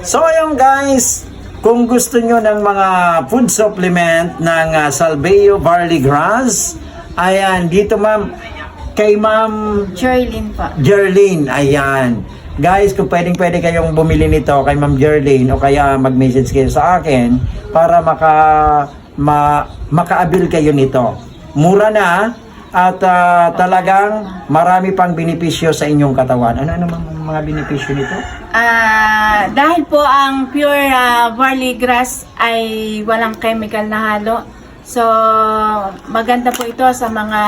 So ayun guys, kung gusto nyo ng mga food supplement ng Salveyo Barley Grass, ayan, dito ma'am, kay ma'am Joylyn po. Jerlyn, ayan. Guys, kung pwede kayong bumili nito kay ma'am Jerlyn o kaya mag-message kayo sa akin para maka-avail kayo nito. Mura na at talagang marami pang benepisyo sa inyong katawan. Ano mga benepisyo nito? Dahil po ang pure barley grass ay walang chemical na halo. So, maganda po ito sa mga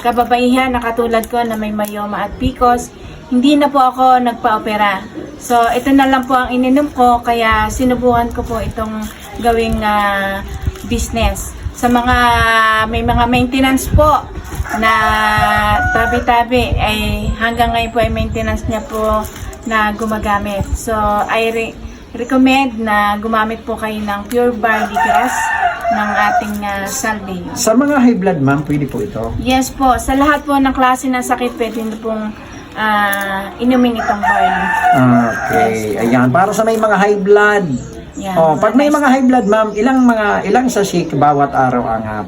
kababaihan na katulad ko na may mayoma at PCOS. Hindi na po ako nagpa-opera. So, ito na lang po ang ininom ko, kaya sinubukan ko po itong gawing business. Sa mga may mga maintenance po na tabi-tabi, ay hanggang ngayon po ay maintenance niya po na gumagamit. So, I recommend na gumamit po kayo ng pure barley grass ng ating Salveyo. Sa mga high blood ma'am, pwede po ito? Yes po, sa lahat po ng klase ng sakit, pwede nyo pong inumin itong barley. Okay, ayan. Para sa may mga high blood. Yan, Pag may mga high blood ma'am, ilang sachet bawat araw ang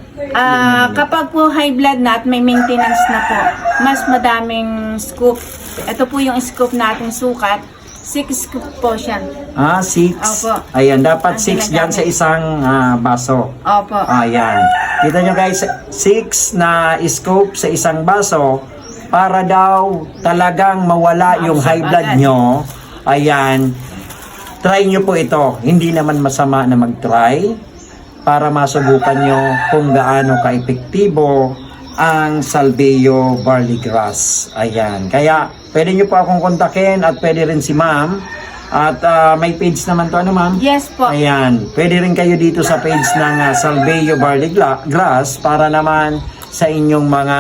kapag po high blood na at may maintenance na po, mas madaming scoop. Ito po yung scoop nating sukat. 6 scoop po siya. 6. Opo. Ayan, dapat Ang 6 dyan sa isang baso. Opo. Ayan. Kita nyo guys, 6 na scoop sa isang baso para daw talagang mawala yung high blood nyo. Ayan. Try nyo po ito. Hindi naman masama na mag-try para masubukan nyo kung gaano ka-epektibo ang Salveyo Barley Grass. Ayan. Kaya, pwede nyo po akong kontakin at pwede rin si ma'am. At may page naman to, ano ma'am? Yes po. Ayan. Pwede rin kayo dito sa page ng Salveyo Barley Grass para naman sa inyong mga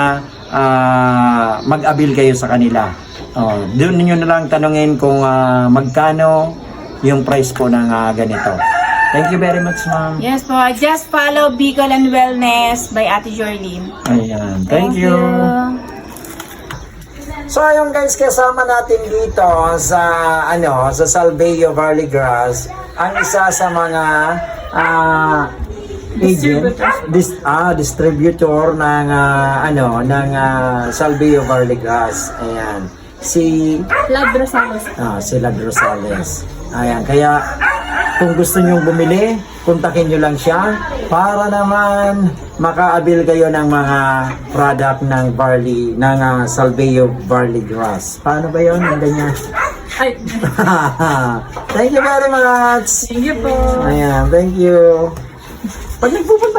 mag-avail kayo sa kanila. Doon niyo na lang tanungin kung magkano yung price po ng ganito. Thank you very much, ma'am. Yes po. Just follow Bicol and Wellness by Ate Jorlyn. Ayan. Thank you. So ayun guys, kasama natin dito sa sa Salveyo Barley Grass ang isa sa mga distributor ng Salveyo Barley Grass. Ayan. Si Lab Rosales. si Lab Rosales. Ayan, kaya kung gusto niyo bumili, kontakin niyo lang siya para naman maka-avail kayo ng mga product ng barley, ng Salveyo Barley Grass. Paano ba yun? Ang ganyan. Ay. Thank you very much. Thank you po. Ayan, thank you. Pag nagpupunta